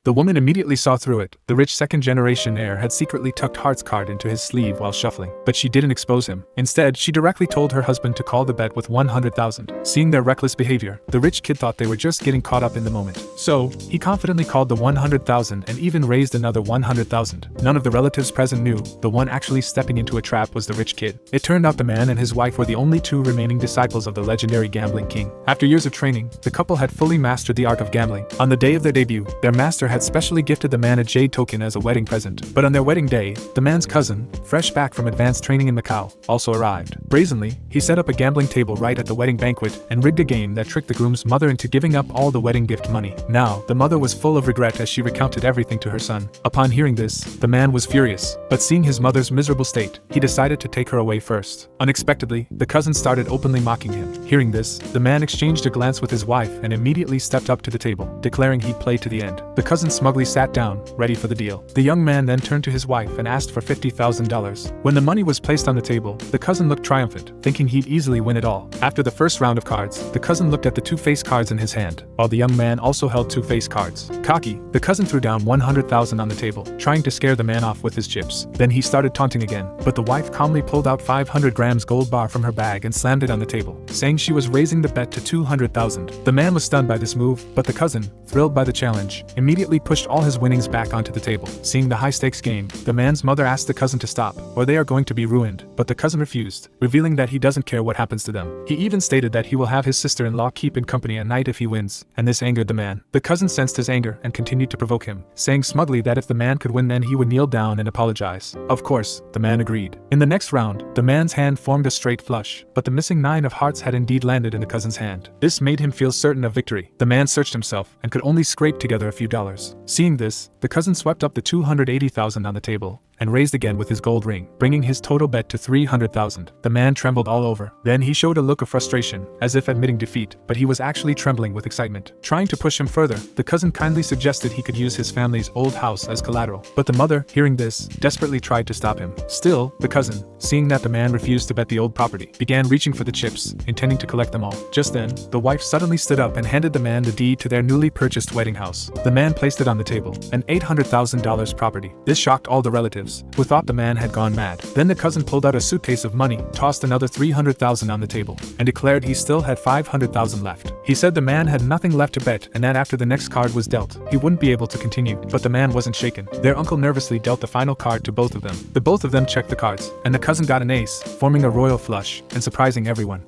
The woman immediately saw through it. The rich second-generation heir had secretly tucked Hart's card into his sleeve while shuffling, but she didn't expose him. Instead, she directly told her husband to call the bet with 100,000. Seeing their reckless behavior, the rich kid thought they were just getting caught up in the moment. So, he confidently called the 100,000 and even raised another 100,000. None of the relatives present knew the one actually stepping into a trap was the rich kid. It turned out the man and his wife were the only two remaining disciples of the legendary gambling king. After years of training, the couple had fully mastered the art of gambling. On the day of their debut, their master had specially gifted the man a jade token as a wedding present. But on their wedding day, the man's cousin, fresh back from advanced training in Macau, also arrived. Brazenly, he set up a gambling table right at the wedding banquet and rigged a game that tricked the groom's mother into giving up all the wedding gift money. Now, the mother was full of regret as she recounted everything to her son. Upon hearing this, the man was furious, but seeing his mother's miserable state, he decided to take her away first. Unexpectedly, the cousin started openly mocking him. Hearing this, the man exchanged a glance with his wife and immediately stepped up to the table, declaring he'd play to the end. The cousin smugly sat down, ready for the deal. The young man then turned to his wife and asked for $50,000. When the money was placed on the table, the cousin looked triumphant, thinking he'd easily win it all. After the first round of cards, the cousin looked at the two face cards in his hand, while the young man also held two face cards. Cocky, the cousin threw down 100,000 on the table, trying to scare the man off with his chips. Then he started taunting again, but the wife calmly pulled out 500 grams gold bar from her bag and slammed it on the table, saying she was raising the bet to 200,000. The man was stunned by this move, but the cousin, thrilled by the challenge, immediately pushed all his winnings back onto the table. Seeing the high-stakes game, the man's mother asked the cousin to stop, or they are going to be ruined, but the cousin refused, revealing that he doesn't care what happens to them. He even stated that he will have his sister-in-law keep in company at night if he wins, and this angered the man. The cousin sensed his anger and continued to provoke him, saying smugly that if the man could win then he would kneel down and apologize. Of course, the man agreed. In the next round, the man's hand formed a straight flush, but the missing 9 of hearts had indeed landed in the cousin's hand. This made him feel certain of victory. The man searched himself and could only scrape together a few dollars. Seeing this, the cousin swept up the 280,000 on the table and raised again with his gold ring, bringing his total bet to 300,000. The man trembled all over. Then he showed a look of frustration, as if admitting defeat, but he was actually trembling with excitement. Trying to push him further, the cousin kindly suggested he could use his family's old house as collateral. But the mother, hearing this, desperately tried to stop him. Still, the cousin, seeing that the man refused to bet the old property, began reaching for the chips, intending to collect them all. Just then, the wife suddenly stood up and handed the man the deed to their newly purchased wedding house. The man placed it on the table, an $800,000 property. This shocked all the relatives, who thought the man had gone mad. Then the cousin pulled out a suitcase of money, tossed another 300,000 on the table, and declared he still had 500,000 left. He said the man had nothing left to bet and that after the next card was dealt, he wouldn't be able to continue. But the man wasn't shaken. Their uncle nervously dealt the final card to both of them. The both of them checked the cards, and the cousin got an ace, forming a royal flush and surprising everyone.